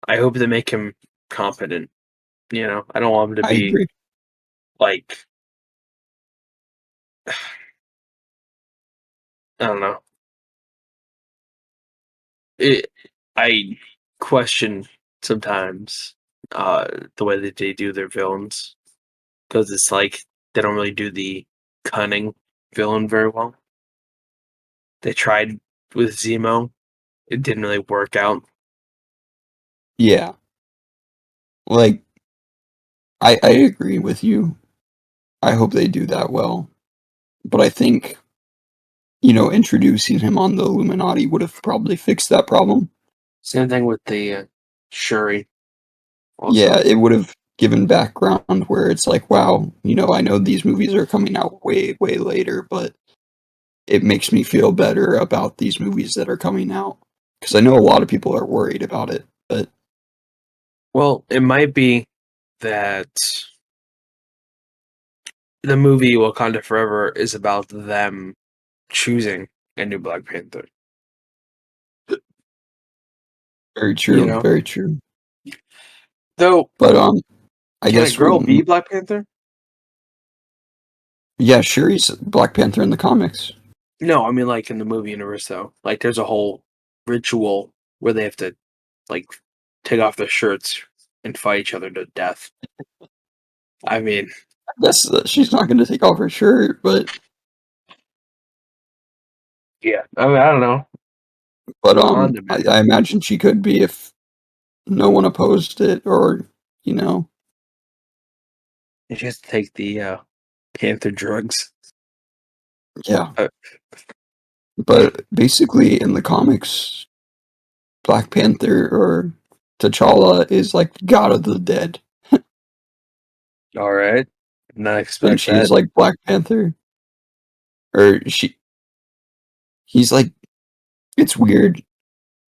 I hope they make him competent. You know, I don't want him to I be agree. like I don't know. It, I question sometimes the way that they do their villains because it's like they don't really do the cunning villain very well. They tried with Zemo, it didn't really work out. Yeah, like I agree with you. I hope they do that well, but I think introducing him on the Illuminati would have probably fixed that problem. Same thing with the Shuri. Yeah, Also, it would have given background where it's like, wow, I know these movies are coming out way, way later, but it makes me feel better about these movies that are coming out. Because I know a lot of people are worried about it, but well, it might be that the movie Wakanda Forever is about them choosing a new Black Panther. very You true, know, very true. though, But I can a guess girl be Black Panther? yeah, Shuri's Black Panther in the comics. No, I mean like in the movie universe though. Like there's a whole ritual where they have to like take off their shirts and fight each other to death. I mean, I guess that she's not going to take off her shirt, but yeah. I mean, I don't know. Wanda, man. I imagine she could be if no one opposed it, or you know, She has to take the Panther drugs. yeah. Uh, But basically, in the comics, Black Panther or T'Challa is like god of the dead, all right. Not and expect she is that. like Black Panther, or he's like, it's weird.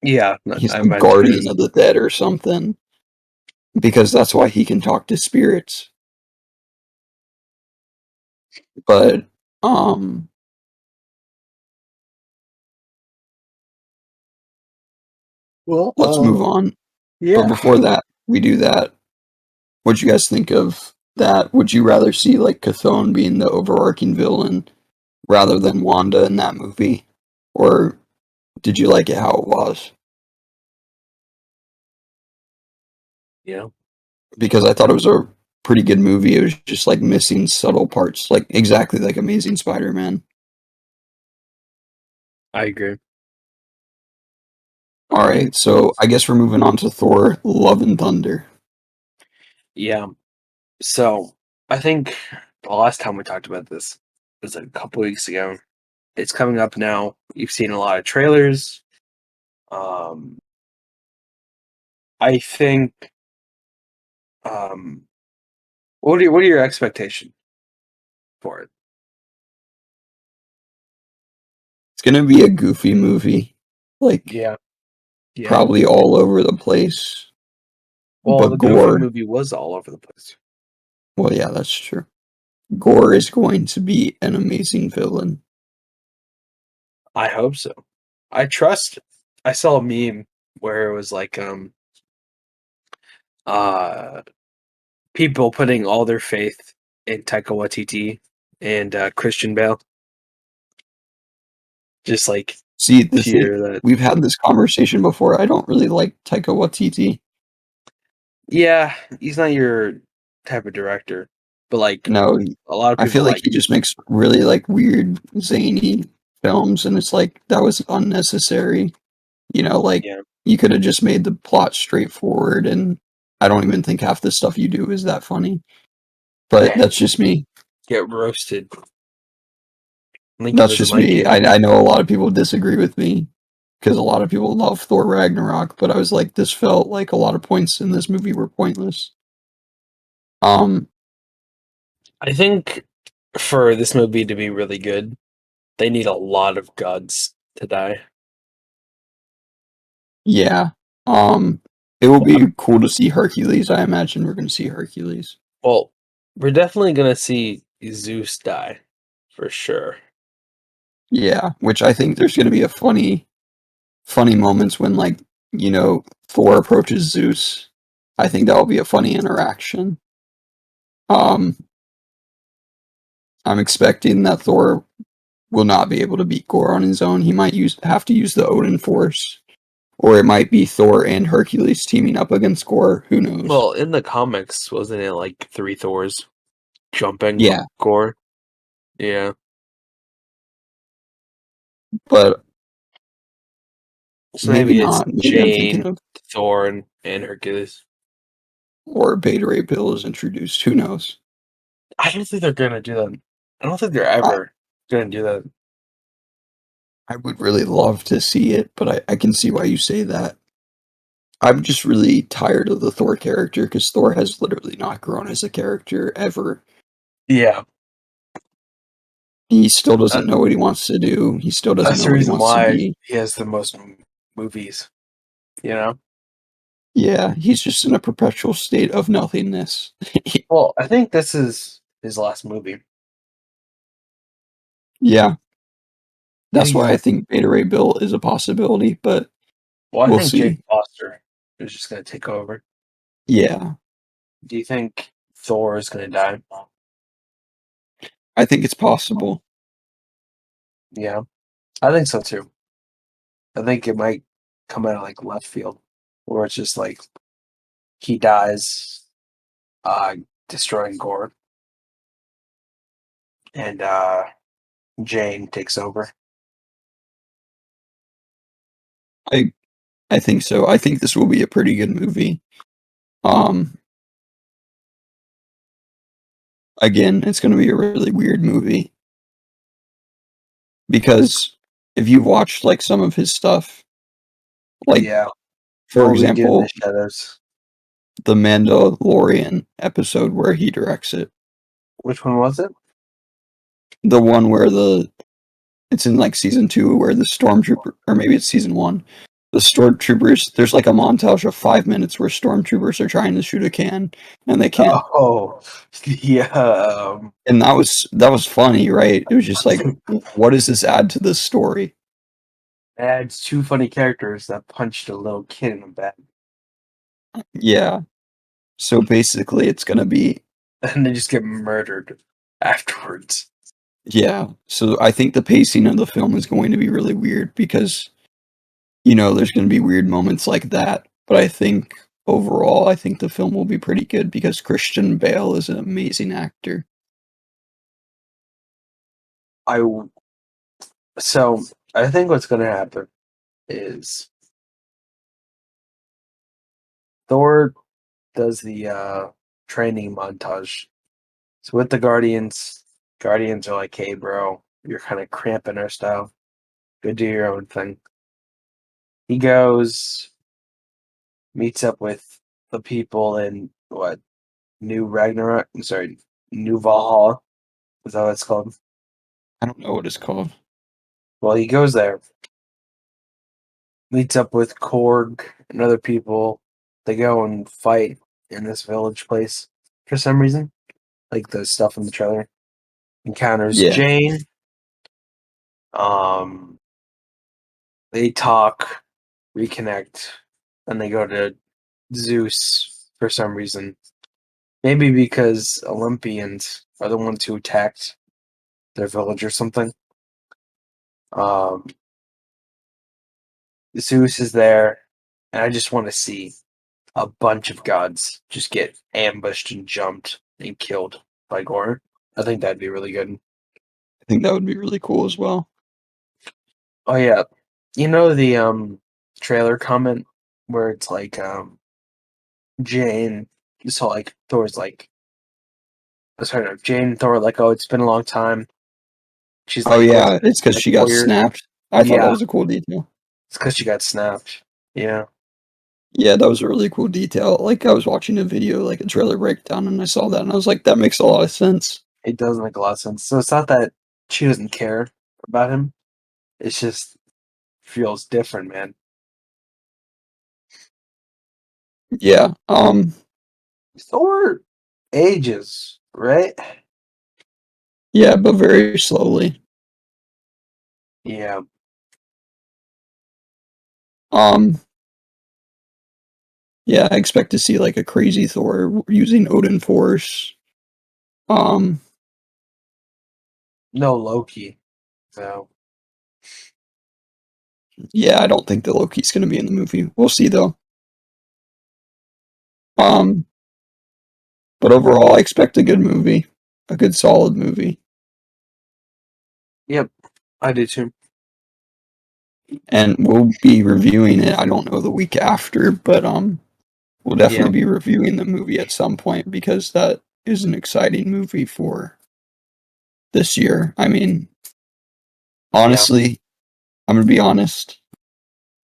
Yeah, He's I like imagine it guardian is. of the dead or something, because that's why he can talk to spirits. But um, Well, let's move on. But yeah. before that, we do that. What'd you guys think of that? Would you rather see like Chthon being the overarching villain rather than Wanda in that movie, or did you like it how it was? Yeah, Because I thought it was a pretty good movie. It was just like missing subtle parts, like exactly like Amazing Spider-Man. I agree. All I right, think so I guess we're moving on to Thor: Love and Thunder. yeah. So I think the last time we talked about this was a couple weeks ago. It's coming up now. You've seen a lot of trailers. Um, I think. Um, what are your expectations for it? It's gonna be a goofy movie, like Yeah, yeah. probably all over the place, Well, but the Goofy gore. movie was all over the place. Well, yeah, that's true. Gore is going to be an amazing villain. I hope so. I trust. I saw a meme where it was like uh people putting all their faith in Taika Waititi and Christian Bale. Just like See, the thing, hear that. we've had this conversation before. I don't really like Taika Waititi. Yeah, he's not your type of director, but like No, a lot of I feel people like like he him. just makes really like weird, zany films, and it's like that was unnecessary. Like Yeah, you could have just made the plot straightforward, and I don't even think half the stuff you do is that funny. But that's just me. get roasted. Linky That's doesn't just like me. it. I know a lot of people disagree with me because a lot of people love Thor Ragnarok, but I was like, this felt like a lot of points in this movie were pointless. Um, I think for this movie to be really good, they need a lot of gods to die. yeah. It will be cool to see Hercules. I imagine we're going to see Hercules. Well, we're definitely gonna see Zeus die for sure. Yeah, which I think there's going to be a funny moments when like Thor approaches Zeus. I think that will be a funny interaction. Um, I'm expecting that Thor will not be able to beat Gore on his own. He might have to use the Odin Force, or it might be Thor and Hercules teaming up against Gore. Who knows? Well, in the comics, wasn't it like three Thors jumping Yeah, Gore? Yeah. but So maybe maybe it's not. Maybe I'm thinking Jane, of Thor, and Hercules. or Beta Ray Bill is introduced. Who knows? I don't think they're gonna do that. I don't think they're I, ever gonna do that. I would really love to see it, but I can see why you say that. I'm just really tired of the Thor character because Thor has literally not grown as a character ever. Yeah, He still uh, doesn't know what he wants to do. He still doesn't that's know the what he reason wants to why be. he has the most movies. You know. Yeah, he's just in a perpetual state of nothingness. Well, I think this is his last movie. Yeah, I that's think he's why I gonna. think Beta Ray Bill is a possibility, but Well, I we'll think Jake see. Foster is just gonna take over. Yeah, Do you think Thor is gonna die? I think it's possible. Yeah, I think so too. I think it might come out of like left field, where it's just like he dies, uh, destroying Gore, and Jane takes over. I I think so. I think this will be a pretty good movie. Um, Again, it's going to be a really weird movie because if you've watched like some of his stuff, like Yeah, for what we do in the example, shadows. the Mandalorian episode where he directs it, Which one was it? the one where it's in like season 2 where the stormtrooper, or maybe it's season 1, the stormtroopers, there's like a montage of 5 minutes where stormtroopers are trying to shoot a can and they can't. Oh, yeah. And that was funny, right? It was just like, what does this add to this story? Adds two funny characters that punched a little kid in the back, Yeah. So basically, it's gonna be, and they just get murdered afterwards. yeah. So I think the pacing of the film is going to be really weird because there's going to be weird moments like that. But I think overall, I think the film will be pretty good because Christian Bale is an amazing actor. I so I think what's gonna happen is Thor does the training montage. So with the Guardians, Guardians are like, "Hey, bro, you're kind of cramping our style. Go do your own thing." He goes, meets up with the people in what New Ragnarok? Sorry, New Valhalla. Is that what it's called? I don't know what it's called. Well, he goes there, meets up with Korg and other people. They go and fight in this village place for some reason, like the stuff in the trailer. Encounters Yeah, Jane. Um, they talk, reconnect, and they go to Zeus for some reason. Maybe because Olympians are the ones who attacked their village or something. Um, Zeus is there, and I just want to see a bunch of gods just get ambushed and jumped and killed by Gore. I think that'd be really good. I think that would be really cool as well. Oh yeah, you know the trailer comment where it's like Jane, so like Thor's like, sorry, no, Jane and Thor are like, oh, it's been a long time. She's Oh like, what's it yeah, it's because like she got 4 years? snapped. I thought that Yeah, was a cool detail. it's because she got snapped. Yeah, Yeah, that was a really cool detail. Like I was watching a video, like a trailer breakdown, and I saw that, and I was like, that makes a lot of sense. it does make a lot of sense. So it's not that she doesn't care about him. It's just feels different, man. Yeah. Thor ages, right? Yeah, but very slowly. Yeah. Um, yeah, I expect to see like a crazy Thor using Odin Force. Um, No Loki. So yeah, I don't think the Loki's gonna be in the movie. We'll see though. Um, but overall, I expect a good movie, a good solid movie, yep, I do too. and we'll be reviewing it. I don't know the week after, but we'll Yeah, definitely be reviewing the movie at some point because that is an exciting movie for this year. I mean, yeah. honestly. I'm gonna be honest.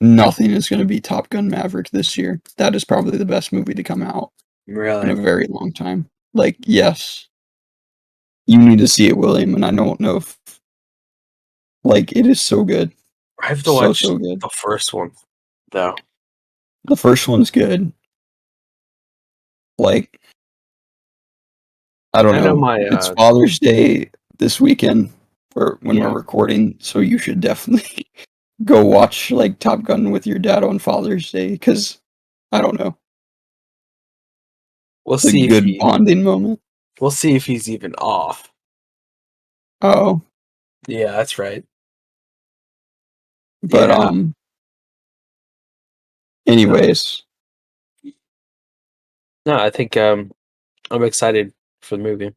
Nothing is gonna beat Top Gun Maverick this year. That is probably the best movie to come out in Really? a very long time. Like, yes, you need to see it, William, and I don't know if like it is so good. I have to So watch so good. the first one, though. The first one's good. Like, I don't I know know. my, It's Father's Day this weekend for when we're yeah. recording, so you should definitely go watch like Top Gun with your dad on Father's Day because I don't know. We'll It's a see if good bonding moment. we'll see if he's even off. Oh, Yeah, that's right. but Yeah. No, anyways, no, I think I'm excited for the movie.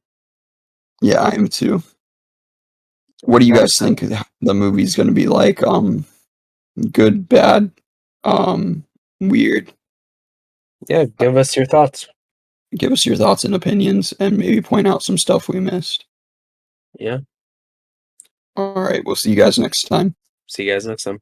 yeah, I am too. What do you guys That's think the movie's going to be like? Good, bad, weird? yeah. Give us your thoughts. Give us your thoughts and opinions, and maybe point out some stuff we missed. Yeah. All right, we'll see you guys next time. See you guys next time.